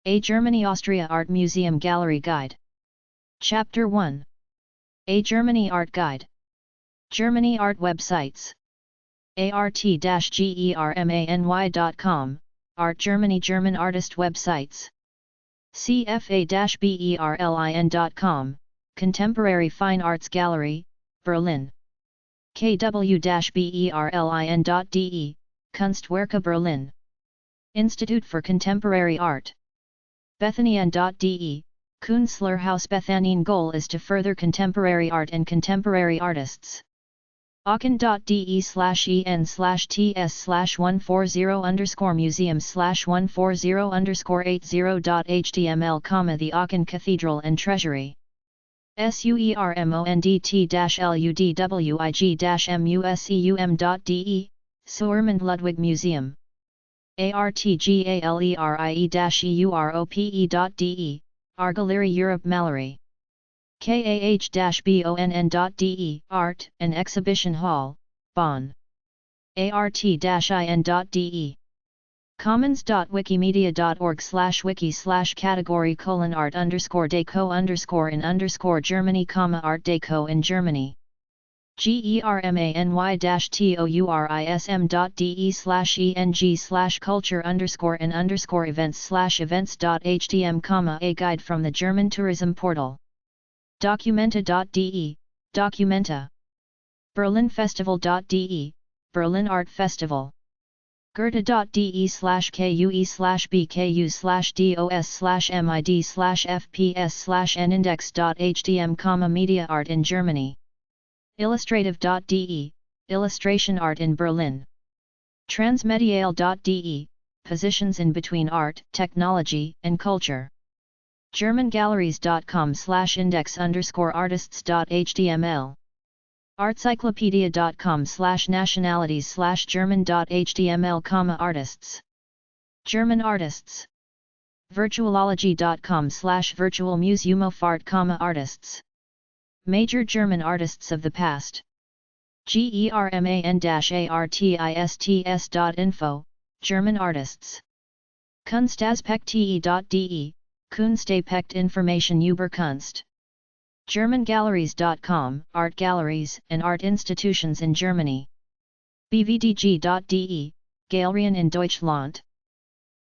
A Germany-Austria Art Museum Gallery Guide. Chapter 1. A Germany Art Guide. Germany Art Websites. art-germany.com, Art Germany German artist websites. cfa-berlin.com, Contemporary Fine Arts Gallery, Berlin. kw-berlin.de, Kunstwerke Berlin. Institute for Contemporary Art. Bethanien.de, Künstlerhaus Bethanien. Goal is to further contemporary art and contemporary artists. aachen/en/140_museum/140_80.html, the Aachen Cathedral and Treasury. suermondt-ludwig-museum.de, Suermond Ludwig Museum. artgalerie-europe.de, Argalerie Europe Malerie. kah-bonn.de, Art and Exhibition Hall, Bonn. art-in.de. commons.wikimedia.org/wiki/category:/art_deco_in_Germany, Art Deco in Germany. germany-tourism.de/eng/culture_and_events/events.htm, a guide from the German tourism portal. documenta.de, Documenta. berlinfestival.de, Berlin Art Festival. goethe.de/kue/bku/mid/fps/nindex.htm, media art in Germany. illustrative.de, illustration art in Berlin. transmediale.de, positions in between art, technology, and culture. germangalleries.com/index_artists.html. artcyclopedia.com/nationalities/german.html, artists. German artists. virtuology.com/virtualmuseumofart, artists. Major German artists of the past. german-artists.info, German artists. kunstaspekte.de, Kunstaspekt Information über Kunst. germangalleries.com, art galleries and art institutions in Germany. bvdg.de, Galerien in Deutschland.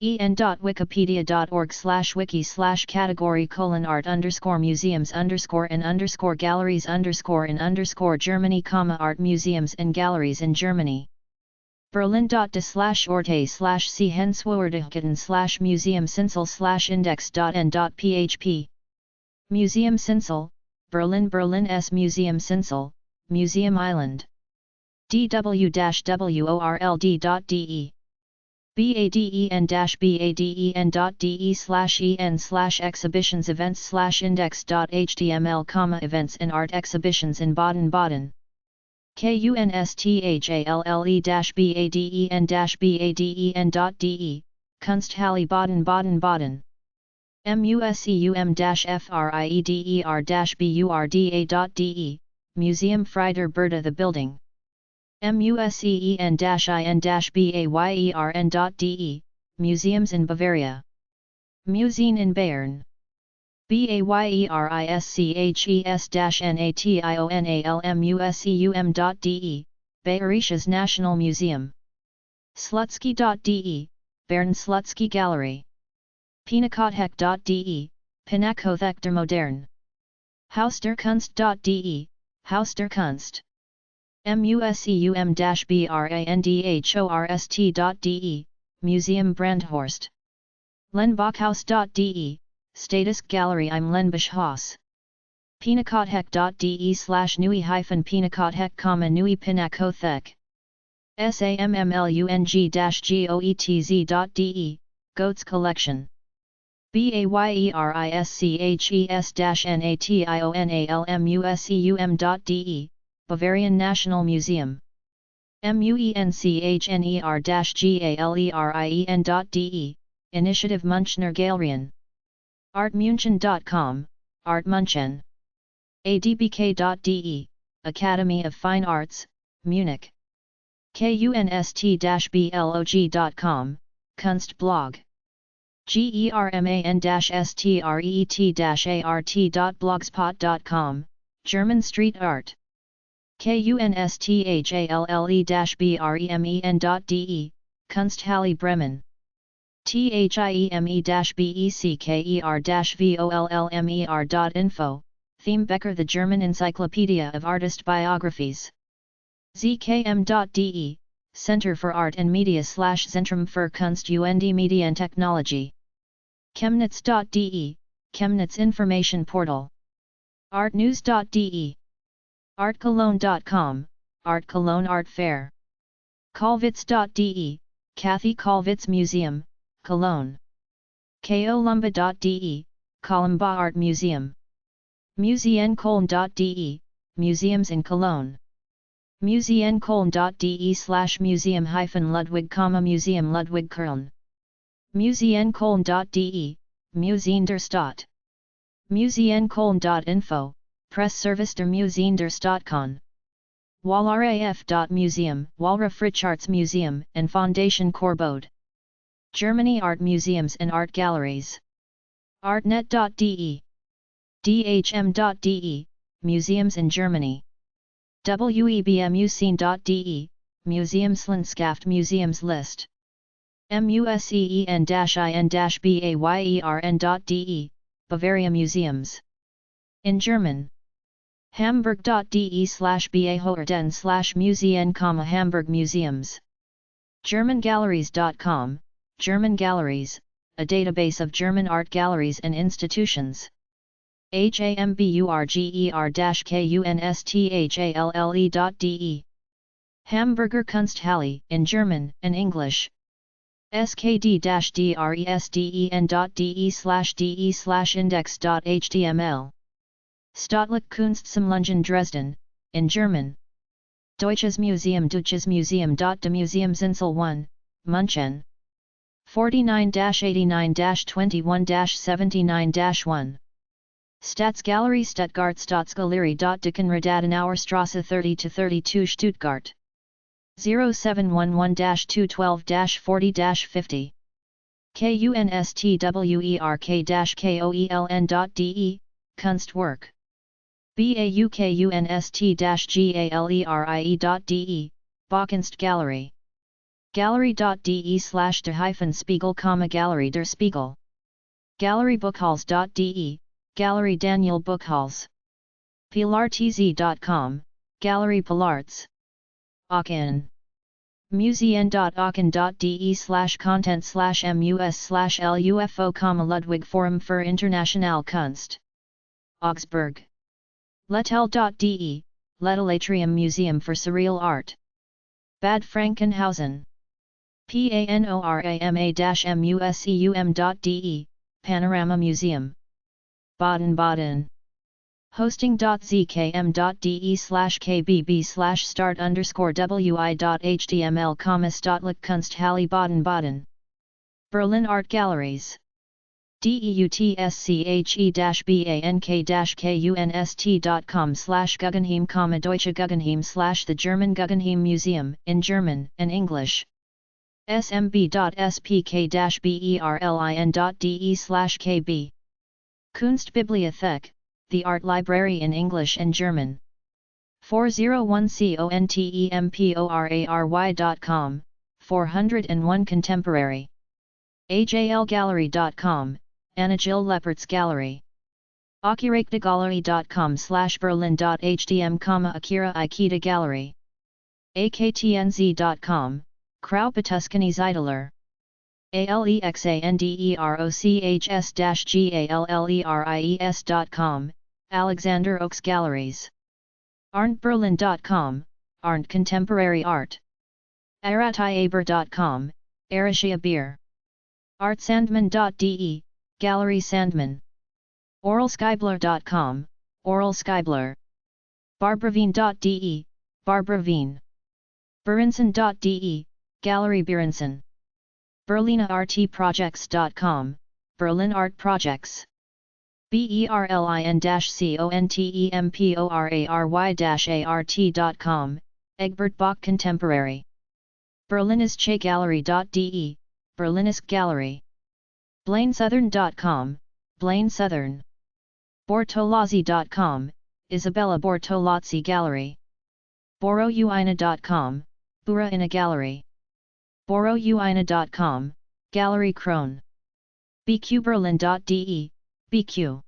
en.wikipedia.org/wiki/category:/museums_and_galleries_Germany, art museums and galleries in Germany. berlin.de/orte/siehenswürdigen/museum-sinsel/index.n.php. Museum Sinsel, Berlin. Berlin's Museum Sinsel, Museum Island. dw-world.de. baden-baden.de/en/exhibitions events/index.html, events and art exhibitions in Baden-Baden. kunsthalle-baden-baden.de, Kunsthalle Baden-Baden. museum-frieder-burda.de, Museum Frieder Burda the building. museum-in-bayern.de, museums in Bavaria. Museen in Bayern. bayerisches-nationalmuseum.de, Bayerisches National Museum. slutsky.de, Bern Slutsky Gallery. pinakothek.de, Pinakothek der Moderne. Haus der Kunst.de, Haus der Kunst. museum-brandhorst.de, Museum Brandhorst. lenbachhaus.de, Statisch Gallery im Lenbachhaus. pinakothek.de/nui-pinakothek, nui Pinakothek. sammlung-goetz.de, Goetz Collection. bayerisches-nationalmuseum.de, Bavarian National Museum. muenchner-gallerien.de, Initiative Münchner Galerien. artmunchen.com, Art München. adbk.de, Academy of Fine Arts, Munich. kunst-blog.com, Kunstblog. german-street-art.blogspot.com, German Street Art. kunsthalle-bremen.de, Kunsthalle Bremen. thieme-beckerer-vollmer.info, Theme Becker, the German Encyclopedia of Artist Biographies. zkm.de, Center for Art and Media / Zentrum für Kunst und Medientechnologie. Chemnitz.de, Chemnitz Information Portal. artnews.de. artcologne.com, Art Cologne Art Fair. Kollwitz.de, Kathy Kollwitz Museum, Cologne. kolumba.de, Columba Art Museum. museenköln.de, Museums in Cologne. museenköln.de/museum-Ludwig, Museum Ludwig Köln. museenköln.de, Museen der Stadt. museenköln.info, Press Service der Museen der Stadt Köln. walraf.museum, Walra Fritscharts Museum and Fondation Korbode. Germany Art Museums and Art Galleries. artnet.de. dhm.de, Museums in Germany. webmuseen.de, Museumslandschaft Museums List. museen-in-bayern.de, Bavaria Museums. In German. hamburg.de/Behoerden/Museen, Hamburg Museums. germangalleries.com, German Galleries, a database of German art galleries and institutions. hamburger-kunsthalle.de. Hamburger Kunsthalle in German and English. skd-dresden.de/de/index.html. Staatliche Kunstsammlungen Dresden, in German. Deutsches Museum de Museumsinsel 1, München. 49-89-21-79-1. Staatsgalerie Stuttgart, Staatsgalerie.Dickenradadenauer Straße 30-32 Stuttgart. 0711-212-40-50. kunstwerk-koeln.de, Kunstwerk. baukunst-galerie.de, Baukunst Gallery. gallery.de/der-Spiegel, Gallery der Spiegel. gallerybookhalls.de, Gallery Daniel Bookhalls. pilartz.com, Gallery Pilartz. Aachen. museen.aachen.de/content/mus/lufo, Ludwig Forum für Internationale Kunst. Augsburg. lettel.de, Lettelatrium Museum for Surreal Art. Bad Frankenhausen. panorama-museum.de, Panorama Museum. Baden-Baden. hosting.zkm.de/kbb/start_wi.html, Staatliche Kunsthalle Baden-Baden. Berlin Art Galleries. deutsche-bank-kunst.com Deutsche Guggenheim / the German Guggenheim Museum in German and English. smb.spk-berlin.de/kb. Kunstbibliothek, the art library in English and German. 401contemporary.com, 401 Contemporary. ajlgallery.com, Anna Jill Leppert's Gallery. akirektgallery.com/berlin.htm, Akira Ikeda Gallery. aktnz.com, Kraupe Tuscany Zeidler. alexanderochs-galleries.com, Alexander Oaks Galleries. arntberlin.com, Arndt Contemporary Art. aratiaber.com, Aratia Beer. artsandman.de, Gallery Sandman. oralskybler.com, Oral Skybler. barbravine.de, Barbravine. berenson.de, Gallery Berenson. berlinartprojects.com, Berlin Art Projects. berlin-contemporary-art.com, Egbert Bach Contemporary. berlinische Gallery.de, Berlinisk Gallery. blainesouthern.com, Blaine Southern. Bortolazzi.com, Isabella Bortolazzi Gallery. Borouina.com, Bura in a Gallery. Borouina.com, Gallery Krone. bqberlin.de, BQ.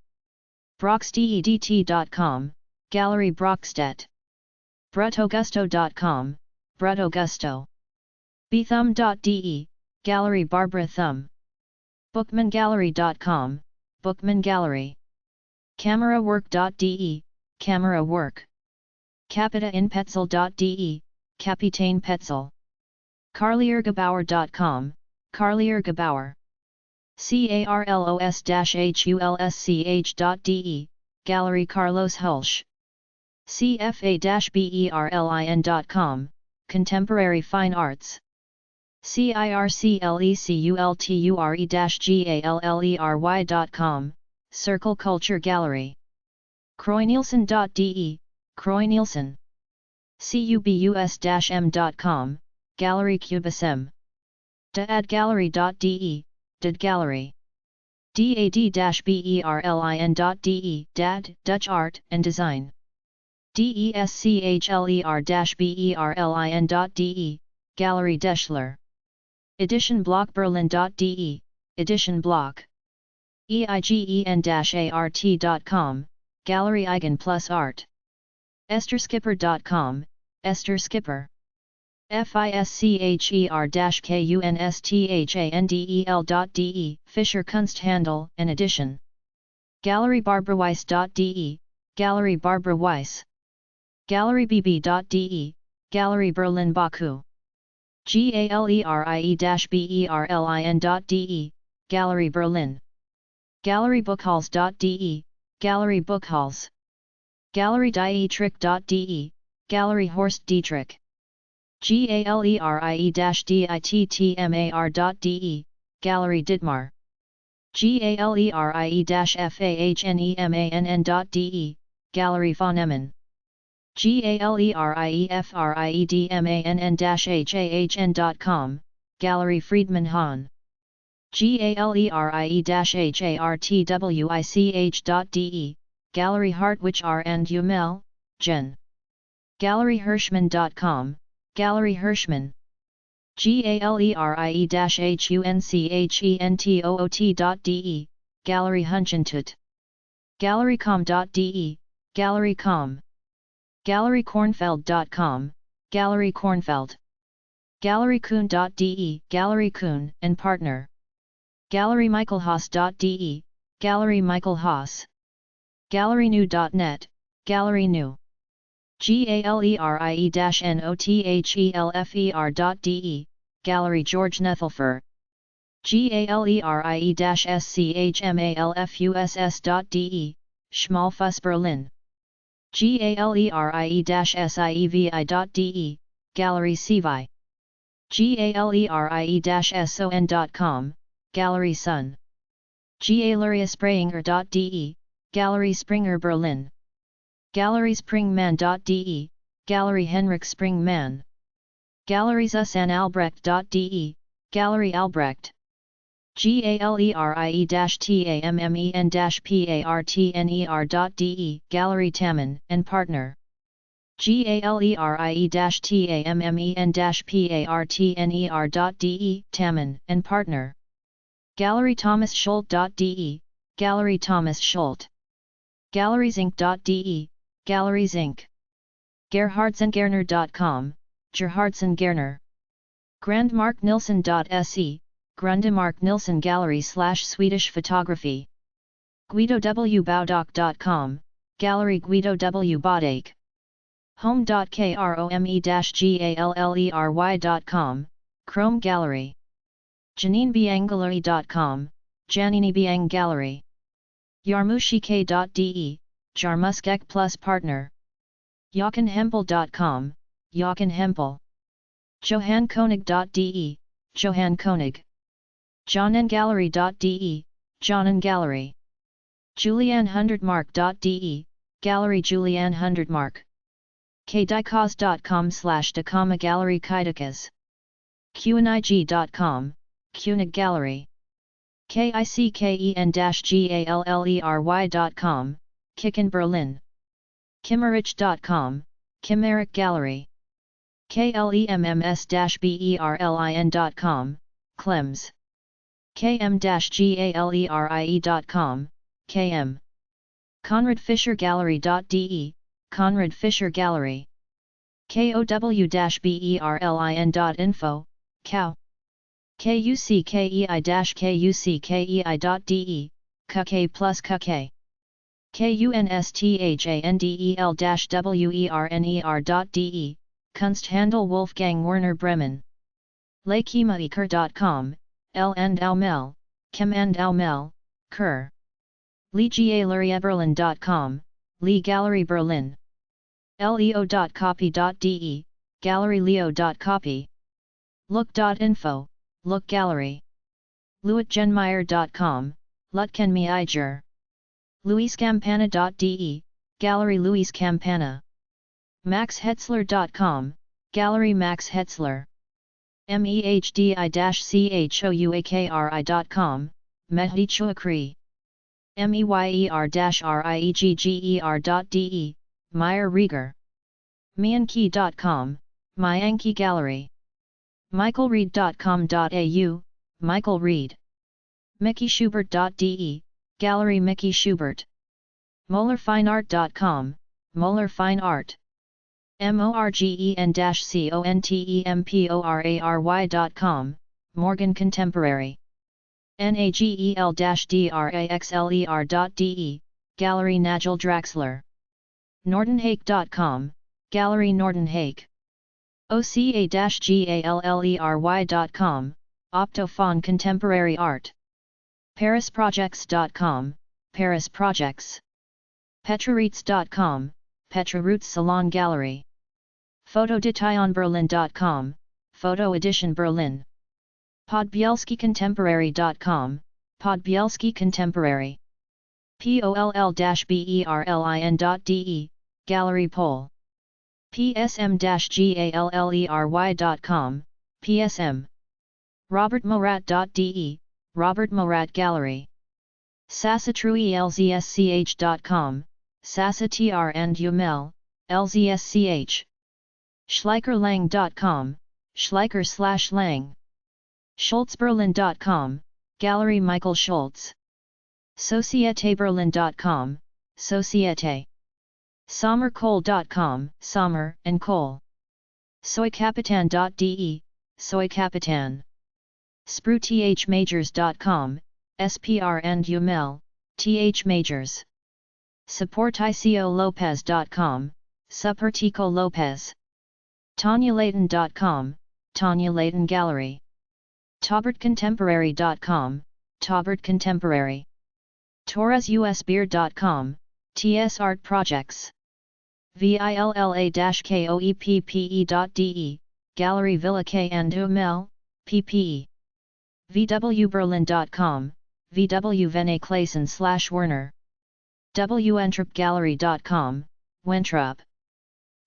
Broxdedt.com, Gallery Brockstedt. Brutaugusto.com, Brutaugusto. bthumb.de, Gallery Barbara Thumb. Bookmangallery.com, Bookman Gallery. Camerawork.de, Camera Work. Capitainpetzel.de, Capitaine Petzel. Carliergebauer.com, Carliergebauer. Carlos-hulsch.de, Gallery Carlos Hulsch. CFA-berlin.com, Contemporary Fine Arts. CIRCLECULTURE-GALLERY.com, Circle Culture Gallery. Croynielsen.de, Croynielsen. CUBUS-M.com, Gallery Cubism. dadgallery.de, Dad Gallery. DAD-BERLIN.de, DAD, Dutch Art and Design. DESCHLER-BERLIN.de, Gallery Deschler. Editionblock-Berlin.de, Edition Block. EIGEN-ART.com, Gallery Eigen Plus Art. EstherSkipper.com, Esther Skipper. FISCHER-KUNSTHANDEL.de, Fischer Kunsthandel and Edition. GalleryBarbaraWeiss.de, Gallery Barbara Weiss. GalleryBB.de, Gallery Berlin Baku. GALLERIE-BERLIN.de, Gallery Berlin. GalleryBookhalls.de, Gallery Bookhalls. GalleryDietrich.de, Gallery Horst Dietrich. GALERIE-DITTMAR.de, Gallery Didmar. GALERIE-FAHNEMANN.de, Gallery von Emmen. GALERIE-FRIEDMANN-HAHN.com, Gallery Friedman Hahn. GALERIE-HARTWICH.de, Gallery Hartwich R. and Umel, Gen. GalleryHirschman.com, Gallery Hirschman. GALERIE-HUNCHENTOOT.de, Gallery Hunchentut. GalleryCom.de, Gallery Com. GalleryKornfeld.com, Gallery Kornfeld. GalleryKoon.de, Gallery Kuhn and Partner. GalleryMichaelHaas.de, Gallery Michael Haas. GalleryNew.net, Gallery New. GALERIE-NOTHELFER.de, Gallery George Nethelfer. GALERIE-SCHMALFUSS.de, Schmalfuss Berlin. GALERIE-SIEVI.de, Gallery Sevi. GALERIE-SON.com, Gallery Sun. GALERIE-Springer.de, Gallery Springer Berlin. Gallery Springman.de, Gallery Henrik Springman. GaleriesUSAnAlbrecht.de, Gallery Albrecht. GALERIE-TAMMEN-PARTNER.de, Gallery Tammen and Partner. GALERIE-TAMMEN-PARTNER.de, Tammen and Partner. Gallery ThomasSchulte.de, Gallery Thomas Schulte. GaleriesInc.de, Galleries Inc. Gerhardsengerner.com, Gerhardsengerner. Grandmarknilsson.se, Grundemark Nilsson Gallery /Swedish Photography. GuidoWBaudock.com, Gallery Guido W. Baudock. Home.krome-gallery.com, Chrome Gallery. JanineBiangGallery.com, Janini Biang Gallery. Yarmushike.de, Jarmuskek Plus Partner. JochenHempel.com, Jochen Hempel. JohanKonig.de, Johann Konig. JohnNGallery.de, John Gallery. JulianneHundredmark.de, Gallery Julianne Hundredmark. kdikos.com/Dakama Gallery Kaidakas. QNIG.com, Kunig Gallery. kicken-gallery.com, Kicken Berlin. Kimmerich.com, Kimmerick Gallery. klemms-berlin.com, Klems. km-galerie.com, km. konradfischergallery.de, Konrad Fischer Gallery. kow-berlin.info, cow. kuckei-kuckei.de, kuckei plus kuckei. kunsthandel-werner.de, Kunsthandel Wolfgang Werner Bremen. Leikemaiker.com, L and Aumel, Chem and Aumel, Kerr. Legallerieberlin.com, Lee Gallery Berlin. leo.copy.de, galleryleo.copy. Look.info, Look Gallery. Luitgenmeyer.com, Lutkenmeijer. Luiscampana.de, Gallery Luis Campana. maxhetzler.com, Gallery Max Hetzler. mehdi-chouakri.com, Mehdi Chouakri. meyer-riegger.de, Meyer Rieger. Mianki.com, Mianki Gallery. michaelreed.com.au, Michael Reed. mickeyschubert.de, Gallery Mickey Schubert. mollerfineart.com, Moller Fine Art. morgen-contemporary.com, Morgan Contemporary. nagel-draxler.de, Gallery Nigel Draxler. nordenhake.com, Gallery Nordenhake. oca-gallery.com, Optophon Contemporary Art. parisprojects.com, Paris Projects. petraroots.com, Petraroots Salon Gallery. photodetailonberlin.com, Photo Edition Berlin. podbielskicontemporary.com, Podbielski Contemporary. poll-berlin.de, Gallery Pole. psm-gallery.com, PSM. robertmorat.de, Robert Morat Gallery. sasatrui-lzsch.com, Sasatr and Umel, LZSCH. schleicherlang.com, Schleicher/Lang. schultzberlin.com, Gallery Michael Schultz. societeberlin.com, Societe. sommercole.com, Sommer and Cole. soycapitan.de, Soycapitan. spruthmajors.com, SPR and Umel, TH Majors. supporticolo-lopez.com, Supertico Lopez. tanyalayton.com, Tanya Layton Gallery. taubertcontemporary.com, Taubert Contemporary. torresusbeer.com, TS Art Projects. villa-koepppe.de, Gallery Villa K and Umel, ppe. vwberlin.com, VW Vene Clayson/Werner. wentropgallery.com, Wentrup.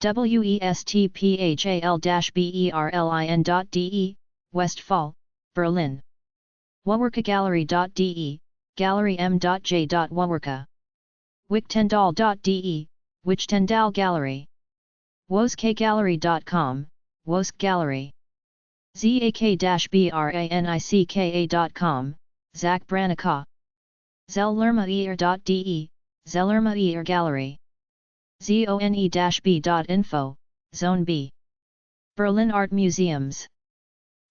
westphal-berlin.de, Westphal, Berlin. wawerkagallery.de, Gallery m.j.wawerka. wichtendal.de, Wichtendal Gallery. woskgallery.com, Wosk Gallery. zak-branicka.com, Zach Branicka. zellermaier.de, Zellermaier Gallery. zone-b.info, Zone B. Berlin Art Museums.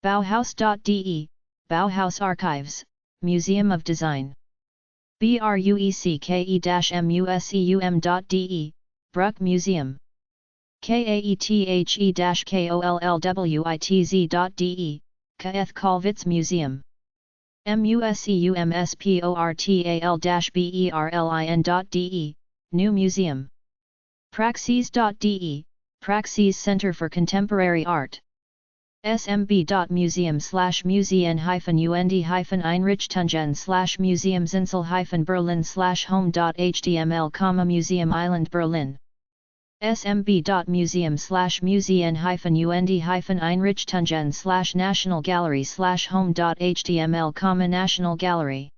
Bauhaus.de, Bauhaus Archives, Museum of Design. brucke-museum.de, Bruck Museum. kaethe-kollwitz.de, Kaeth Kollwitz Museum. museumsportal-berlin.de, New Museum. praxis.de, Praxis Center for Contemporary Art. smb.museum/museen-und-einrichtungen/museumsinsel-berlin/home.html, Museum Island Berlin. smb.museum/museen-und-einrichtungen/national gallery/home.html, National Gallery.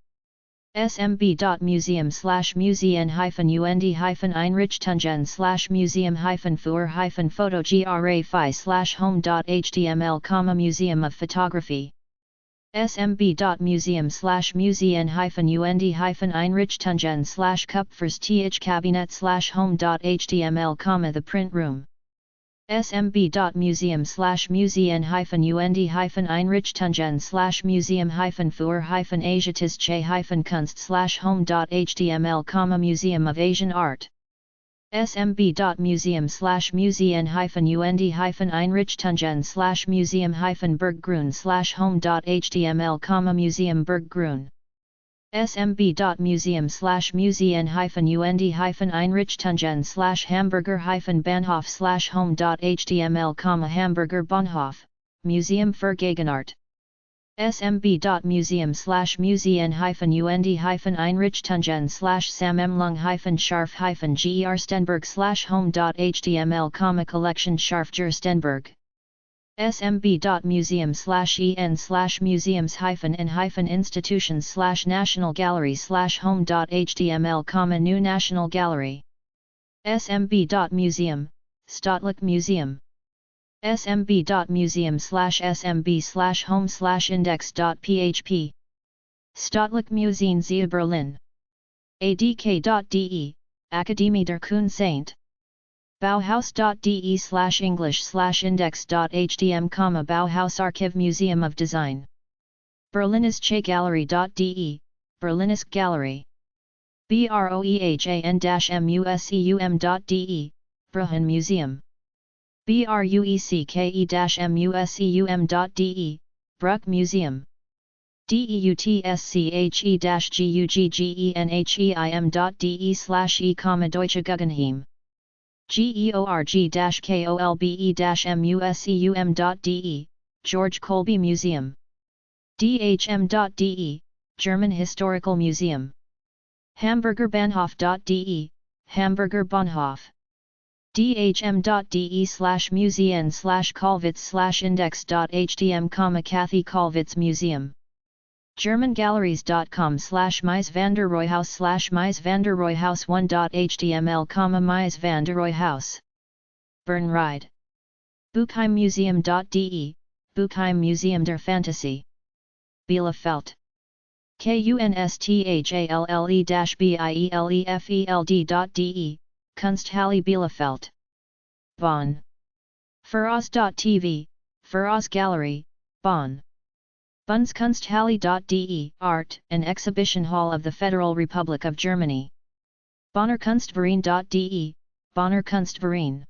smb.museum/museen-und-museum-für-photo-gra-fi/home.html, Museum of Photography. smb.museum/museen-und-einrichtungen/kupfers-th-cabinet/home.html, The Print Room. smb.museum/museen-und-einrichtungen/museum-für-asiatische-kunst/home.html, Museum of Asian Art. smb.museum/museen-und-einrichtungen/museum-berggruen/home.html, Museum Berggruen. smb.museum/museen-und-einrichtungen/hamburger-bahnhof/home.html, Hamburger Bahnhof, Museum für Gegenwart. smb.museum/museen-und-einrichtungen/Sammlung-scharf-ger-Stenberg/home.html, Collection Scharf-ger-Stenberg. smb.museum/en/museums-and-institutions/National Gallery/home.html, New National Gallery. smb.museum, Staatlich Museum. smb.museum/smb/home/index.php. Staatlich Museen zu Berlin. adk.de, Akademie der Kunst. Bauhaus.de/english/index.htm, Bauhaus-Archiv, Museum of Design. Berlinische Gallery.de, Berlinische Gallery. broehan-museum.de, Brüchen Museum. bruecke-museum.de, Bruck Museum. deutsche-guggenheim.de/e, Deutsche Guggenheim. georg-kolbe-museum.de, George Kolbe Museum. dhm.de, German Historical Museum. Hamburger Bahnhof.de, Hamburger Bahnhof. dhm.de/museen/Kollwitz/index.htm, Kathy Kollwitz Museum. germangalleries.com/Mies van der Rohe-Haus/Mies van der Rohe-Haus1.html, Mies van der Rohe-Haus. Bernried. Buchheimmuseum.de, Buchheim Museum der Fantasie. Bielefeld. kunsthalle-bielefeld.de, Kunsthalle Bielefeld. Bonn. Feroz.tv, Feroz Gallery, Bonn. Bundskunsthalle.de, Art and Exhibition Hall of the Federal Republic of Germany. Bonner Kunstverein.de, Bonner Kunstverein.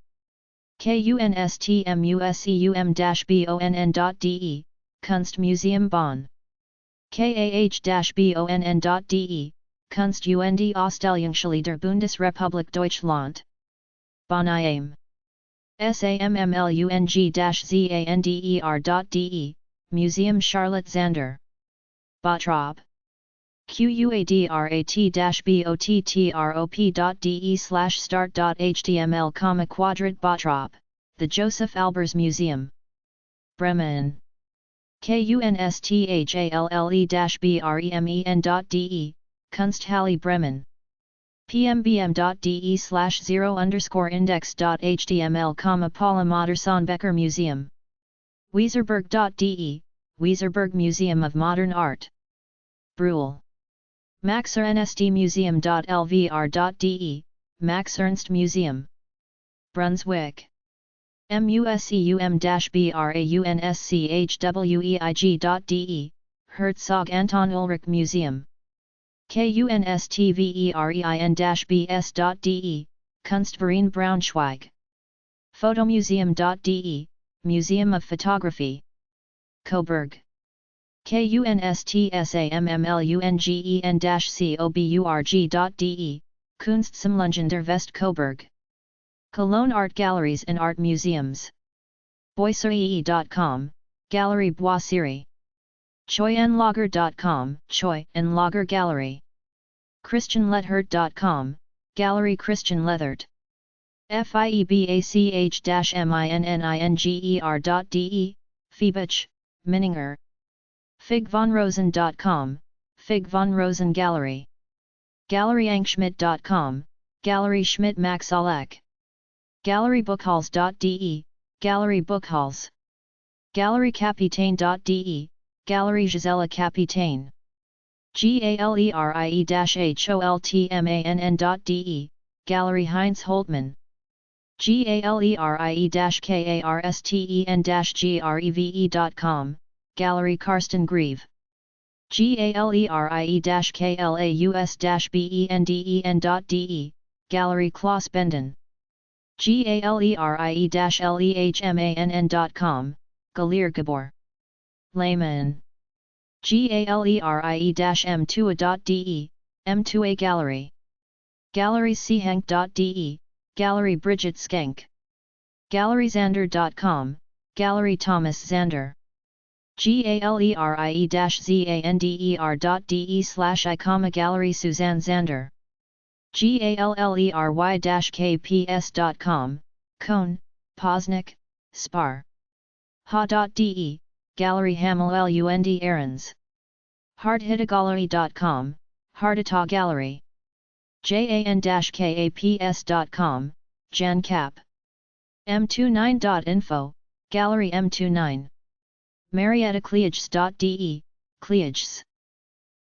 kunstmuseum-bonn.de, Kunstmuseum Bonn. kah-bonn.de, Kunst und Ausstellungsstelle der Bundesrepublik Deutschland. Bonn im. sammlung-zander.de, Museum Charlotte Zander. Bottrop. quadrat-bottrop.de/start.html, Quadrat Bottrop, the Joseph Albers Museum. Bremen. kunsthalle-bremen.de, Kunsthalle Bremen. pmbm.de/0_index.html, Paula Modersohn-Becker Museum. Weserberg.de, Weserberg Museum of Modern Art. Brühl. maxernstmuseum.lvr.de, Max Ernst Museum. Brunswick. museum-braunschweig.de, Herzog Anton Ulrich Museum. kunstverein-bs.de, Kunstverein Braunschweig. Photomuseum.de, Museum of Photography. Coburg. kunstsammlungen-coburg.de, Kunstsammlungen der West Coburg. Cologne Art Galleries and Art Museums. boiserie.com, Galerie Boiserie. choyenlager.com, Choi and Lager Gallery. christianlethert.com, Gallery Christian Lethert. fiebachmininger.de, Fiebach, Mininger. figvonrosen.com, Fig von Rosen Gallery. galleryangschmidt.com, Gallery Schmidt Max Alek. gallerybookhalls.de, Gallery Bookhalls. gallerycapitaine.de, Gallery Gisela Capitaine. gallerie-holtmann.de, Gallery Heinz Holtmann. gallerie-karsten-greve.com, Gallery Karsten Greve. gallerie-klaus-benden.de, Gallery Klaus Benden. gallerie-lehmann.com, Galir Gabor. Lehmann. gallerie-m2a.de, M2a Gallery. gallerysehank.de, Gallery Bridget Skank. galleryzander.com, Gallery Thomas Zander. gallerie-zander.de/icoma Gallery Suzanne Zander. gallery-kps.com, Cone, Posnick, Spar. ha.de, Gallery Hamel Lund Ahrens. hardhitagallery.com, Hardita Gallery. jan-kaps.com, Jan Cap. m29.info, Gallery M29. MariettaCleages.de, Cleages.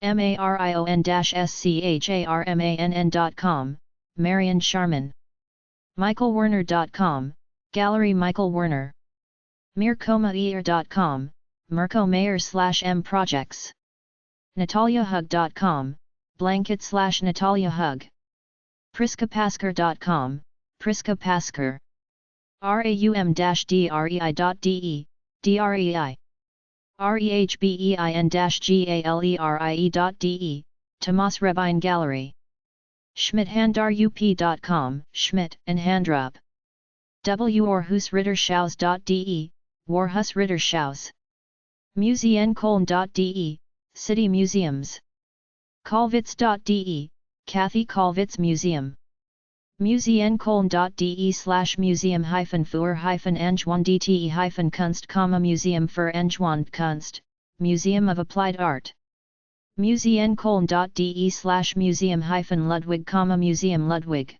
marion-scharmann.com, Marion Sharman. michaelwerner.com, Gallery Michael Werner. mirkomaer.com, Mirko Mayer/M Projects. nataliahug.com, blanket/Natalia Hug. priskapasker.com, Priska Pasker. raum-drei.de, DREI. rehbein-gallerie.de, Tomas Rebine Gallery. schmidthandarup.com, Schmidt and Handrup. Warhusritterschaus.de, Warhus-Ritterschaus. Museenkoln.de, City Museums. Kolwitz.de, Kathy Kolwitz Museum. Museenkoln.de/museum-für-Angewandte-Kunst, Museum für Angewandte Kunst, Museum of Applied Art. Museenkoln.de/museum-Ludwig, Museum Ludwig.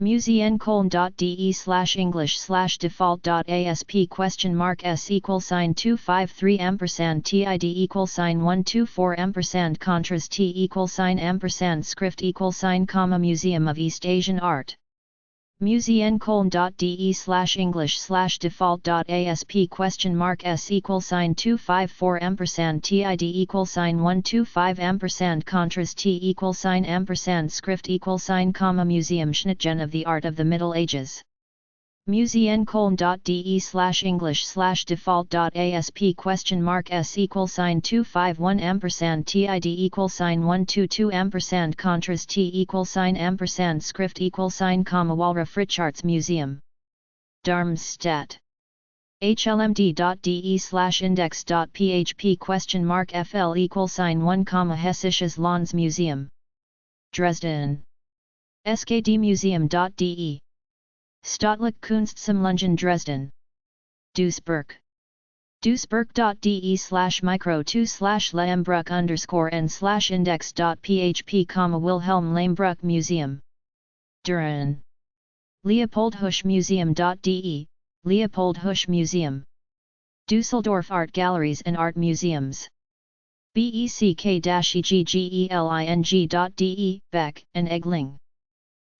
museenkoln.de/english/default.asp $253 $124 contrast $script Museum of East Asian Art. museenkoln.de/english/default.asp $254 $125 contrast $script Museum Schnittgen of the Art of the Middle Ages. museenkoln.de/english/default.asp $251 $122 contrast $script Walra Fritscharts Museum. Darmstadt. hlmd.de/index.php $FL =1 Hessisches Landsmuseum. Dresden. skdmuseum.de. Staatliche Kunstsammlungen Dresden. Duisburg. duisburg.de/micro2/lembruck_n/index.php Wilhelm Lehmbruck Museum. Düren. leopoldhusch-museum.de, Leopold Husch Museum. Dusseldorf Art Galleries and Art Museums. beck-eggeling.de, Beck and Egling.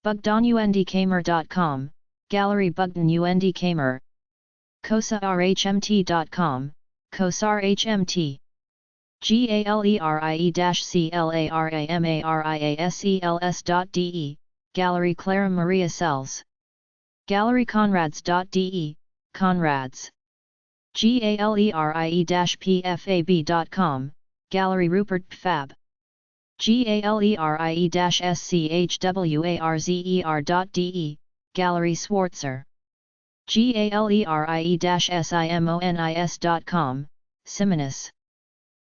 bugdonundkamer.com, Gallery Bugden und Kamer. kosarhmt.com, Kosar HMT. gallerie-claramariasels.de, Gallery Clara Maria Sells. galleryconrads.de, Conrads. gallerie-pfab.com, Gallery Rupert Pfab. gallerie-schwarzer.de, Gallery Swartzer. gallerie-simonis.com, Simonis.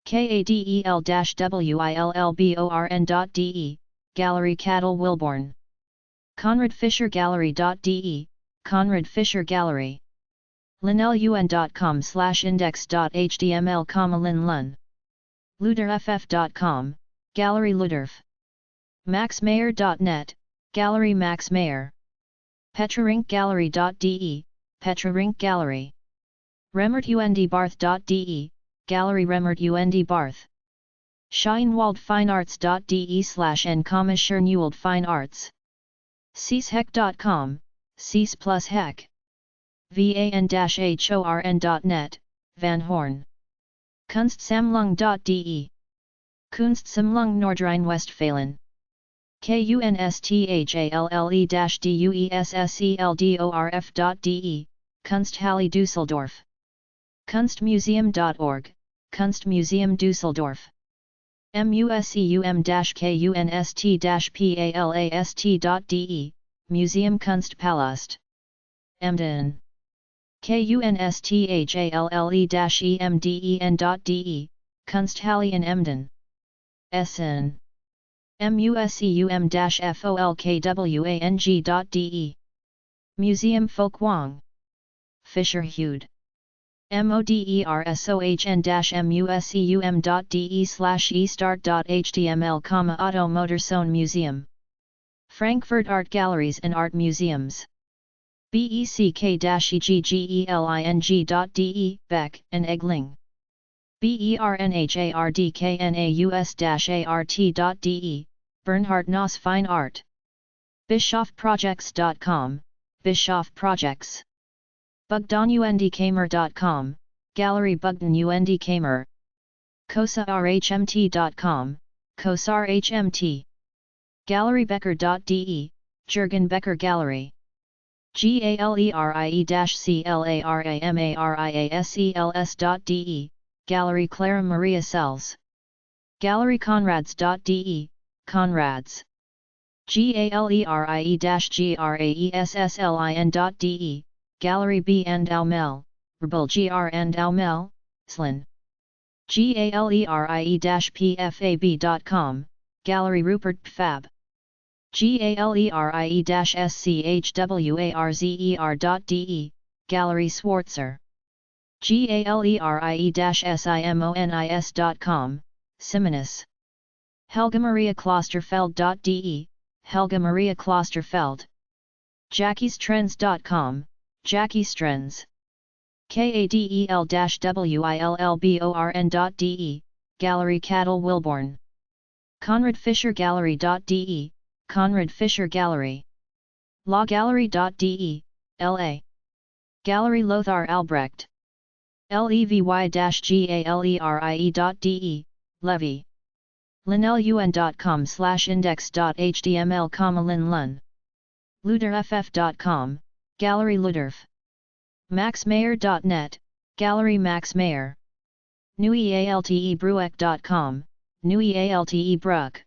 kadel-willborn.de, Gallery Cattle Wilborn. conradfishergallery.de, Conrad Fisher Gallery. linelun.com/index.html, linlun. luderff.com, Gallery Luderf. maxmayer.net, Gallery Max Mayer. petrarinkgallery.de, Petrarink Gallery. remertundbarth.de, Gallery Remert Barth. scheinwaldfeinarts.de/n Fine Arts. ceashek.com, cease plus heck. van-horn.net, Van Horn. Kunstsammlung.de. Kunstsammlung Nordrhein-Westfalen. kunsthalle-duesseldorf.de, Kunsthalle Düsseldorf. Kunstmuseum.org, Kunstmuseum Düsseldorf. museum-kunst-palast.de, Museum Kunstpalast. Emden. kunsthalle-emden.de, Kunsthalle in Emden. Essen. museum-folkwang.de. Museum Folkwang. Fischerhude. modersown-museum.de/estart.html, Otto Motorzone Museum. Frankfurt Art Galleries and Art Museums. beck-eggeling.de, Beck and Egling. bernhardknaus-art.de, Bernhard Noss Fine Art. bischofprojects.com, Bischoff Projects. bugdonundkamer.com, Gallery Bugden und Kamer. kosarhmt.com, Kosar HMT. gallerybecker.de, Jürgen Becker Gallery. gallerie-claramariasels.de, Gallery Clara Maria Sells. galleryconrads.de, Conrads. gallerie-graesslin.de, Gallery B and Aumel, Rebel Gr and Aumel, Slin. gallerie-pfab.com, Gallery Rupert Pfab. gallerie-schwarzer.de, Gallery Swartzer. gallerie-simonis.com, Simonis. helgamaria-klosterfeld.de, Helga Maria Klosterfeld. jackiestrends.com, Jackie Strens. kadel-willborn.de, Gallery Cattle Wilborn. conradfishergallery.de, Conrad Fisher Gallery. lawgallery.de, LA. Gallery Lothar Albrecht. levy-gallerie.de, Levy. linelun.com/index.html, linlun. luderff.com, Gallery Luderf. maxmayer.net, Gallery Max Mayer. nuialtebrueck.com, Nuialte Bruck.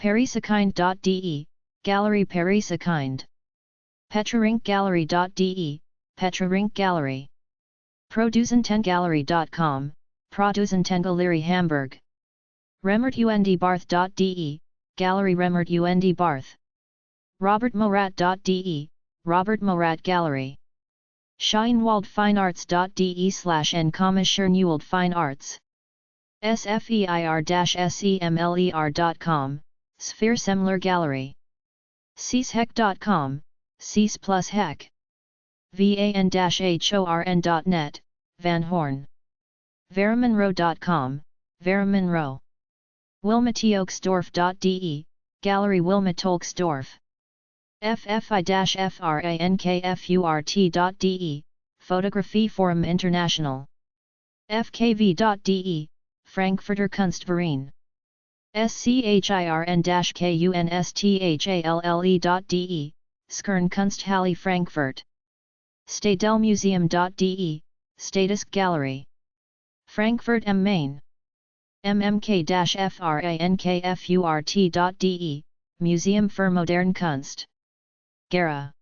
parisakind.de, Gallery Parisakind. petrarinkgallery.de, Petrarink Gallery. producentengallery.com, Producentengallery Hamburg. remertundbarth.de, Gallery Remert und Barth. robertmorat.de, Robert Morat Gallery. scheinwaldfeinarts.de/n Fine Arts. sfeir-semler.com, Sphere Semler Gallery. ceashek.com, cease plus heck. van-horn.net, Van Horn. verimonroe.com, Verimonroe. wilmatioksdorf.de, Gallery Wilmatolksdorf. ffi-frankfurt.de, Photography Forum International. fkv.de, Frankfurter Kunstverein. schirn-kunsthalle.de, Skern Kunsthalle Frankfurt. stadelmuseum.de, Status Gallery. Frankfurt am Main. mmk-frankfurt.de, Museum für Moderne Kunst. Gera.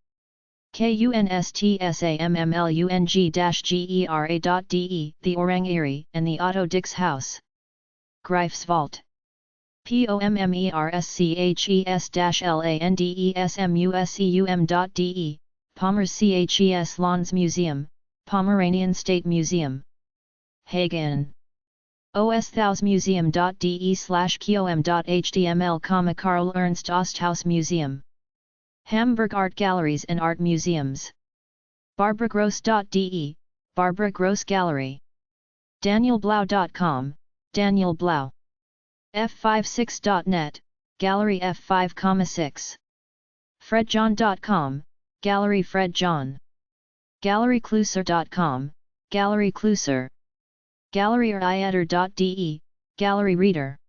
kunstsammlung-gera.de, the Orangerie and the Otto Dix House. Greifswald. POMMERSCHES-LANDESMUSEUM.de, Pommer's CHES Lons Museum, Pomeranian State Museum. Hagen. osthausmuseum.de/kom.html, Karl Ernst Osthaus Museum. Hamburg Art Galleries and Art Museums. barbaragross.de, Barbara Gross Gallery. danielblau.com, Daniel Blau. f56.net, Gallery f5,6. fredjohn.com, Gallery Fred John. gallerycluser.com, Gallery Cluser. galleryeditor.de, Gallery Reader.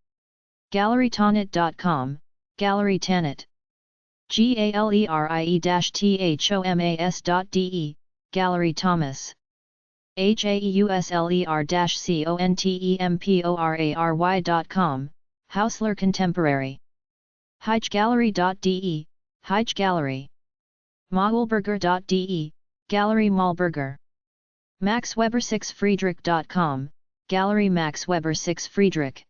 gallerytonet.com, Gallery Tanet. galerie-thomas.de, Gallery Thomas. hausler-contemporary.com, Hausler Contemporary. heichgallery.de, Heich Gallery. maulberger.de, Gallery Maulberger. maxweber6friedrich.com, Gallery Max Weber 6 Friedrich.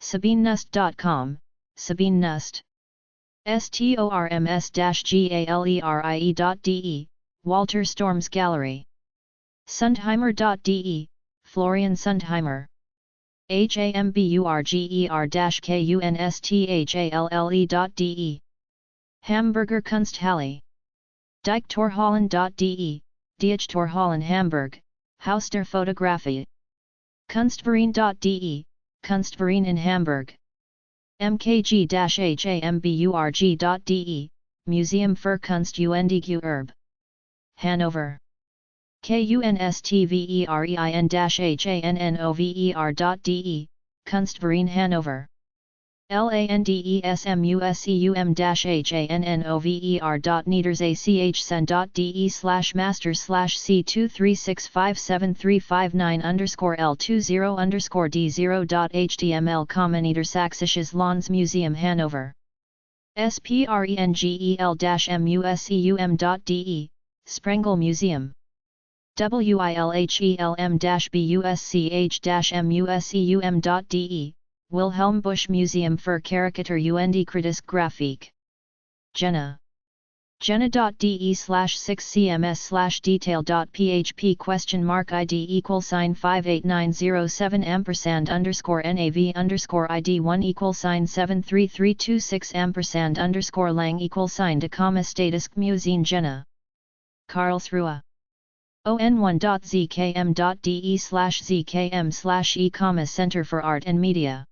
sabineNust.com, Sabine Nust. storms-galerie.de, Walter Storms Gallery. Sundheimer.de, Florian Sundheimer. hamburger-kunsthalle.de, Hamburger Kunsthalle. Deichtorhallen.de, Deichtorhallen Hamburg, Haus der Fotografie. Kunstverein.de, Kunstverein in Hamburg. mkg-hamburg.de, Museum für Kunst und Erbe. Hanover. kunstverein-hannover.de, Kunstverein Hanover. landesmuseum-c2365735-L20_D0_D0.html Niedersächsisches Landesmuseum Hannover. sprengel-museum.de, Sprengel Museum. wilhelm-busch-museum.de, Wilhelm Busch Museum für Caricatur und Kritische Grafik. Jena. jena.de/6cms/detail.php !id =$58907$_NAV_ID1 =$73326 $lang status Museen Jena. Karlsruhe. on1.zkm.de/zkm/e, Center for Art and Media.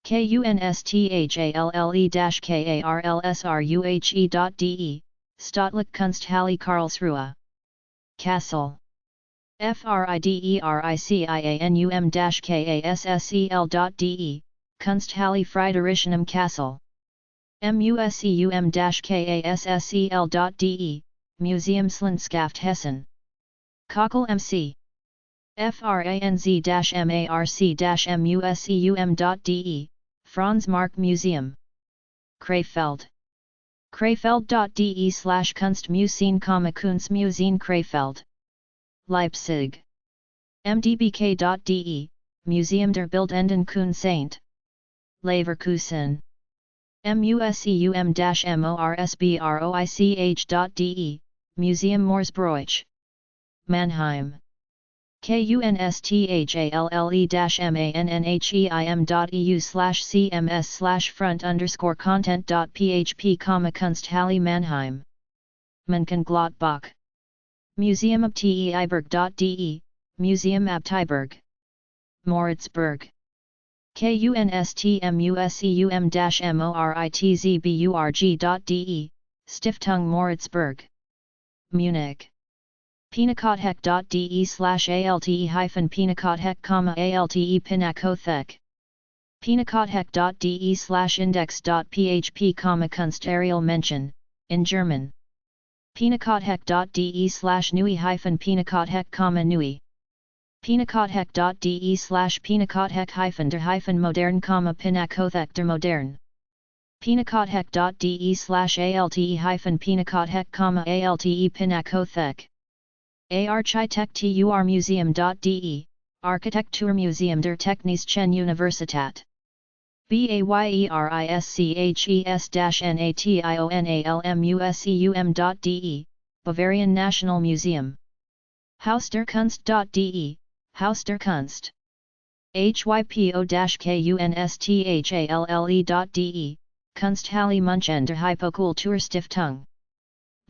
kunsthalle-karlsruhe.de, Staatliche Kunsthalle Karlsruhe. Kassel. friederichianum-kassel.de, Kunsthalle Friederichianum Kassel. museum-kassel.de, Museumslandschaft Hessen. Cockle MC. franz-marc-museum.de, Franz Marc Museum. Krefeld. krefeld.de/Kunstmuseum, Kunstmuseum Krefeld. Leipzig. mdbk.de, Museum der Bildenden Kunst St. Leverkusen. museum-morsbroich.de, Museum Morsbroich. Mannheim. kunsthalle-mannheim.eu/cms/front_content.php, Kunsthalle Mannheim. Mönchengladbach. museumabteiberg.de, Museum Abteiberg. Moritzburg. kunstmuseum-moritzburg.de, Stiftung Moritzburg. Munich. pinakothek.de/alte-pinakothek, pinakothek. pinakothek.de/index.php, Kunstareal mention, in German. pinakothek.de/nui-pinakothek, nui. pinakothek.de/pinakothek-der-modern, pinakothek der modern. pinakothek.de/alte-pinakothek, alte-pinakothek. architecturmuseum.de, Architekturmuseum der Technischen Universität. BAYERISCHES-NATIONALMUSEUM.de, Bavarian National Museum. Haus der Kunst.de, Haus der Kunst. HYPO-KUNSTHALLE.de, Kunsthalle München der Hypokulturstiftung.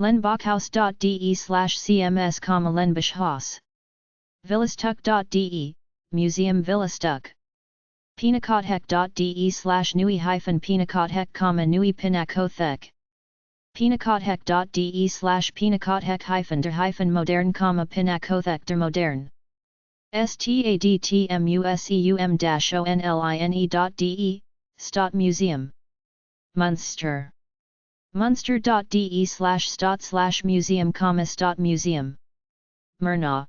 Lenbachhaus.de/cms, Lenbachhaus. Villastuck.de, Museum Villastuck. Pinakothek.de/nui-pinakothek, nui pinakothek. Pinakothek.de/pinakothek-der-modern, pinakothek der modern. STADTMUSEUM-ONLINE.de, Stadtmuseum. Munster. Munster.de/stat/museum, Stadtmuseum. Murnau.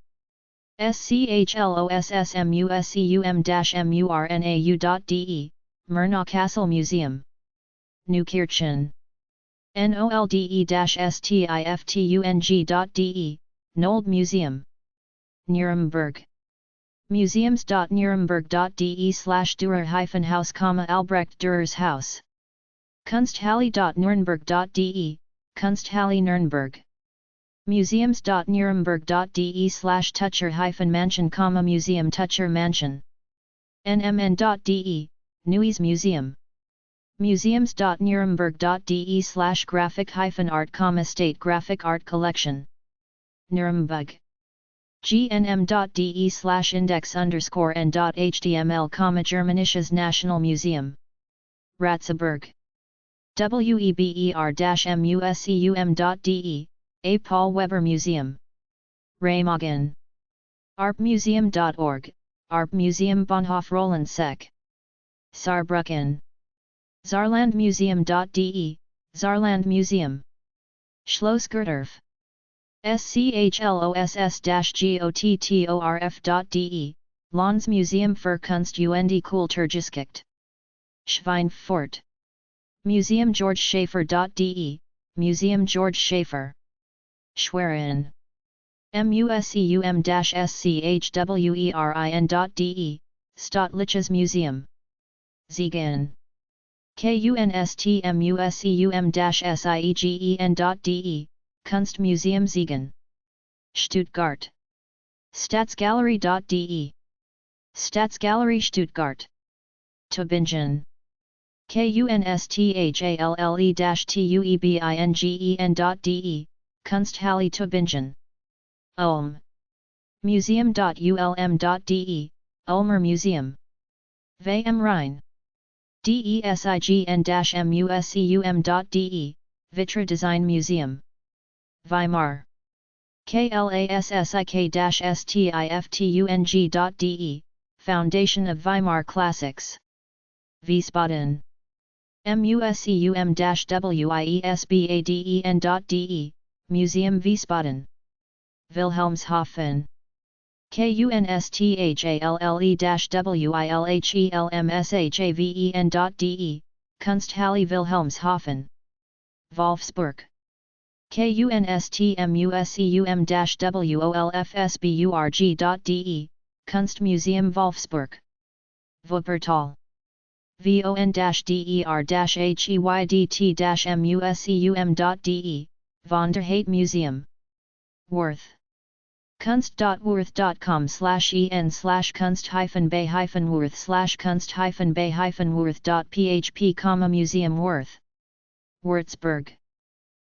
SCHLOSSMUSEUM-MURNAU.de, Murnau Castle Museum. Neukirchen. NOLDE-STIFTUNG.de, Nold Museum. Nuremberg. Museums.nuremberg.de/Dürer-Haus, Albrecht Dürer's house. Kunsthalle.nuremberg.de, Kunsthalle Nürnberg. Museums.nuremberg.de/Tucher-Mansion, Museum Tucher Mansion. NMN.de, Neues Museum. Museums.nuremberg.de/graphic-art, State Graphic Art Collection. Nuremberg. gnm.de/index_n.html, Germanisches National Museum. Ratzeburg. weber-museum.de, A. Paul Weber Museum. Remagen. arpmuseum.org, Arp Museum Bahnhof Roland-Seck. Saarbrücken. Saarlandmuseum.de, Saarland Museum. Schlossgürtorf. SCHLOSS-GOTTORF.de, Landsmuseum für Kunst und Kulturgeschichte. Schweinfurt. Museum George Schaefer.de, Museum George Schaefer. Schwerin. museum-schwerin.de, Staatliches Museum. Siegen. kunstmuseum-siegen.de, Kunstmuseum Siegen. Stuttgart. Staatsgalerie.de, Staatsgalerie Stuttgart. Tübingen. kunsthalle-tuebingen.de, Kunsthalle Tübingen. Ulm. Museum.ulm.de, Ulmer Museum. Ve am Rhein. design-museum.de, Vitra Design Museum. Weimar. klassik-stiftung.de, Foundation of Weimar Classics. Wiesbaden. museum-wiesbaden.de, Museum Wiesbaden. Wilhelmshaven. kunsthalle-wilhelmshaven.de, Kunsthalle Wilhelmshaven. Wolfsburg. kunstmuseum-wolfsburg.de, Kunstmuseum Wolfsburg. Wuppertal. von-der-heydt-museum.de, von der Heydt Museum. Worth. kunst.worth.com/en/kunst-bay-worth/kunst-bay-worth.php, Museum Worth. Würzburg.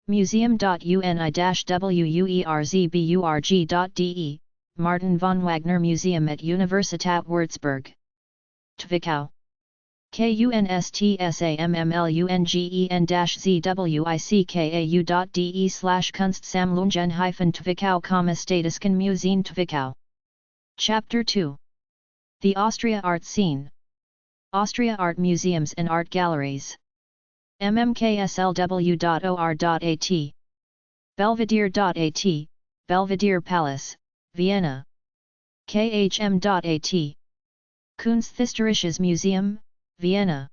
museum.unidash-wuerzburg.de, Martin von Wagner Museum at Universität Würzburg. Zwickau. kunstsammlungen-zwickau, Städtischen Museen Zwickau. Chapter 2. The Austria Art Scene. Austria Art Museums and Art Galleries. mmkslw.or.at. Belvedere.at, Belvedere Palace, Vienna. khm.at. Kunsthistorisches Museum, Vienna.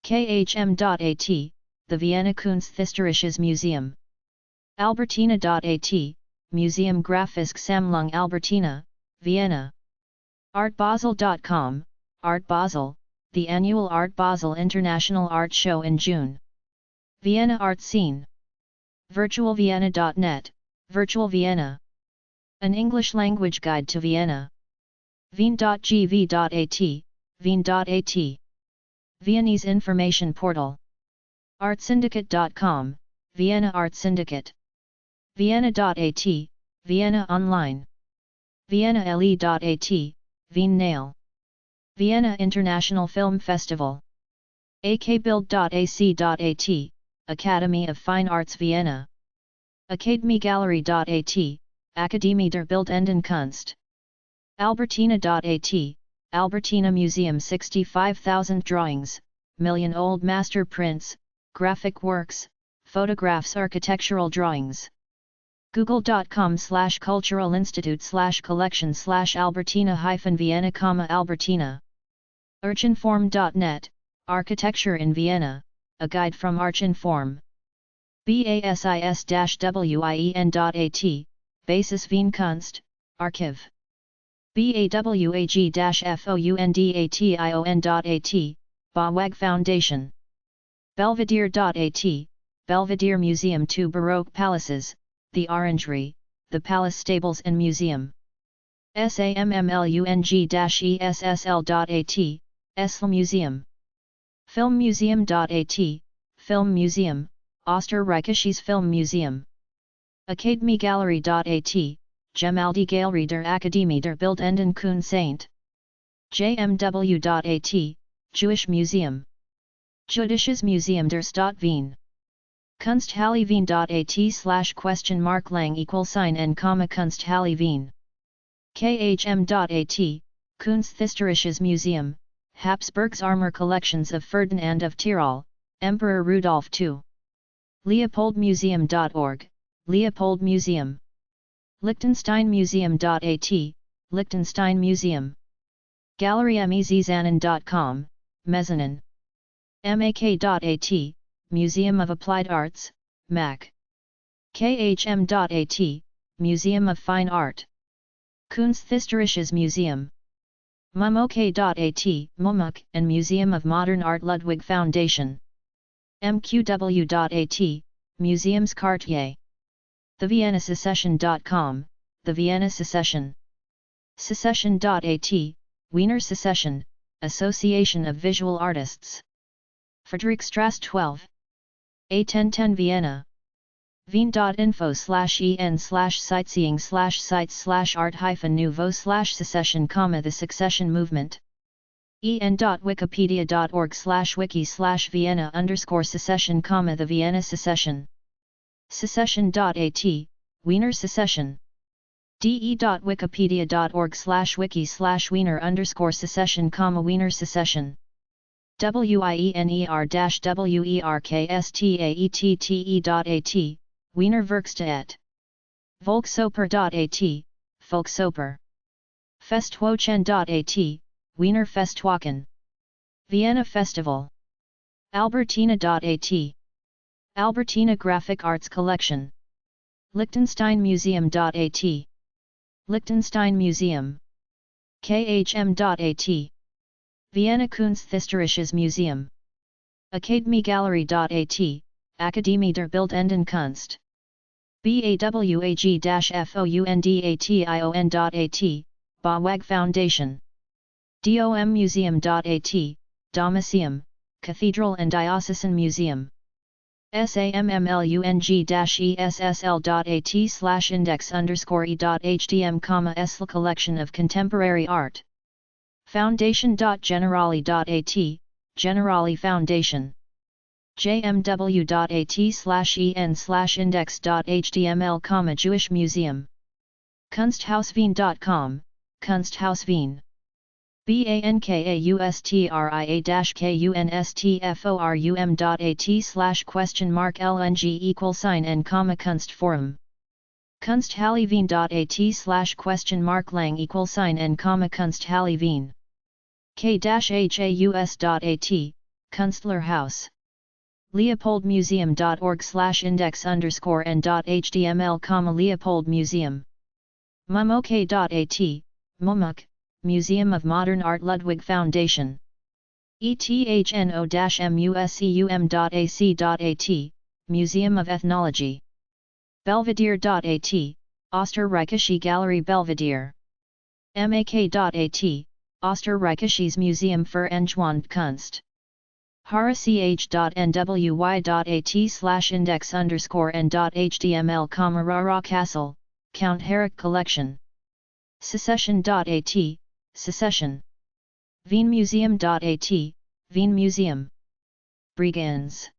khm.at, the Vienna Kunsthistorisches Museum. Albertina.at, Museum Graphisk Sammlung Albertina, Vienna. Artbasel.com, Art Basel, the annual Art Basel International Art Show in June. Vienna Art Scene. virtualvienna.net, Virtual Vienna. An English language guide to Vienna. Wien.gv.at, Wien.at. Viennese information portal. Artsyndicate.com, Vienna Art Syndicate. Vienna.at, Vienna Online. ViennaLE.at, Wien Nail. Vienna International Film Festival. akbild.ac.at, Academy of Fine Arts Vienna. Akademiegallery.at, Akademie der Bildenden Kunst. Albertina.at, Albertina Museum 65,000 drawings, million old master prints, graphic works, photographs, architectural drawings. Google.com/Cultural Institute/collection/Albertina-Vienna, Albertina. Archinform.net, Architecture in Vienna, a guide from Archinform. basis-wien.at, Basis Wien Kunst, Archiv. bawag-foundatation.at, Bawag Foundation. Belvedere.at, Belvedere Museum, 2 Baroque palaces, the Orangery, the Palace Stables and Museum. sammlung-essl.at, Essl Museum. Filmmuseum.at, Film Museum, Österreichisches Film Museum. Akademiegallery.at, Gemaldi Galerie der Akademie der Bildenden Kunst. jmw.at, Jewish Museum. Judisches Museum der Stadt Wien. Kunsthalle Wien.at/lang n, Kunsthalle Wien. khm.at, Kunsthistorisches Museum, Habsburgs Armor Collections of Ferdinand of Tyrol, Emperor Rudolf II. Leopoldmuseum.org, Leopold Museum. Liechtensteinmuseum.at, Liechtenstein Museum. GalleryMeZanen.com, Mezzanine. mak.at, Museum of Applied Arts, MAC. khm.at, Museum of Fine Art. Kunsthistorisches Museum. mumok.at, Mumuk and Museum of Modern Art Ludwig Foundation. mqw.at, Museums Cartier. TheViennaSecession.com, The Vienna Secession. Secession.at, Wiener Secession, Association of Visual Artists. Friedrichstrasse 12. A1010 Vienna. Wien.info/en/sightseeing/sites/art-nouveau/secession, the Succession Movement. en.wikipedia.org/wiki/Vienna_secession, the Vienna Secession. Secession.at, Wiener Secession. de.wikipedia.org/wiki/Wiener_secession, Wiener Secession. wiener-werkstatt.at, Wiener Werkstatt. Volksoper.at, Volksoper. Festwochen.at, Wiener Festwochen. Vienna Festival. Albertina.at, Albertina Graphic Arts Collection. Liechtenstein Museum.at, Liechtenstein Museum. khm.at, Vienna Kunsthistorisches Museum. Akademiegallery.at, Akademie der Bildenden Kunst. bawag-foundatation.at, Bawag Foundation. dommuseum.at, Domuseum, Cathedral and Diocesan Museum. sammlung-essl.at/index_e.htm, Essl Collection of Contemporary Art. Foundation.generali.at, Generali Foundation. jmw.at/en/index.html, Jewish Museum. Kunsthauswien.com, Kunsthaus Wien. bankaustaria-kunstforum.at/?lng=n, Kunstforum. Kunsthalle-Wien.at/?lang=n, Kunsthalle Wien. k-haus.at, Kunstlerhaus. leopoldmuseum.org/index_n.html, Leopold Museum. mumok.at, Mumuk, Museum of Modern Art Ludwig Foundation. ethno-museum.ac.at, Museum of Ethnology. Belvedere.at, Österreichische Galerie Belvedere. mak.at, Österreichisches Museum für Angewandte Kunst. harach.nwy.at/index_n.html, Rara Castle, Count Herrick Collection. Secession.at, Secession. Wien-Museum.at, Wien Museum. Bregenz.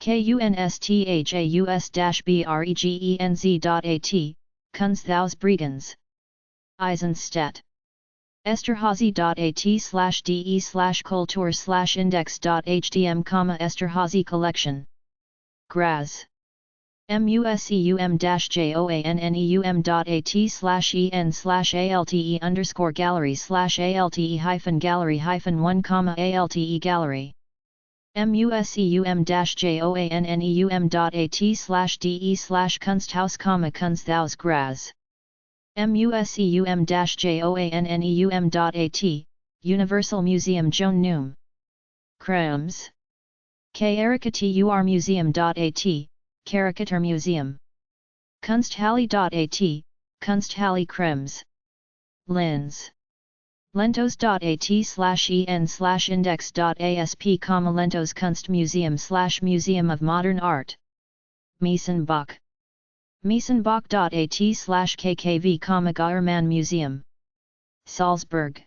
kunsthaus-bregenz.at, Kunsthaus Bregenz. Eisenstadt. Esterhazy.at/de/kultur/index.htm, Esterhazy Collection. Graz. museum-joanneum.at/en/alte_gallery/alte-gallery-1, alte-joanneum.at/de/Kunsthaus, Kunsthaus Graz. museum-joanneum.at, Universal Museum Joan Num. Krems. Karikaturmuseum.at, Caricature Museum. Kunsthalle.at, Kunsthalle Krems. Linz. lentos.at/en/index.asp, Lentos Kunstmuseum/Museum of Modern Art. Miesenbach. Miesenbach.at/kkv, Geiermann Museum. Salzburg.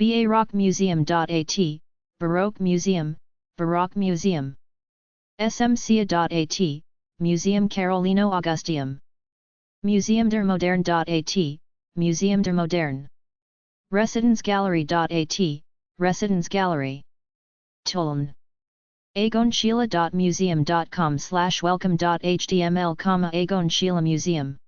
Barockmuseum.at, Baroque Museum, Baroque Museum. smca.at, Museum Carolino Augusteum. Museum der Moderne.at, Museum der Moderne. Residenzgallery.at, Residence Gallery. Tulln. agonschila.museum.com/welcome.html, Agon Schiele Museum.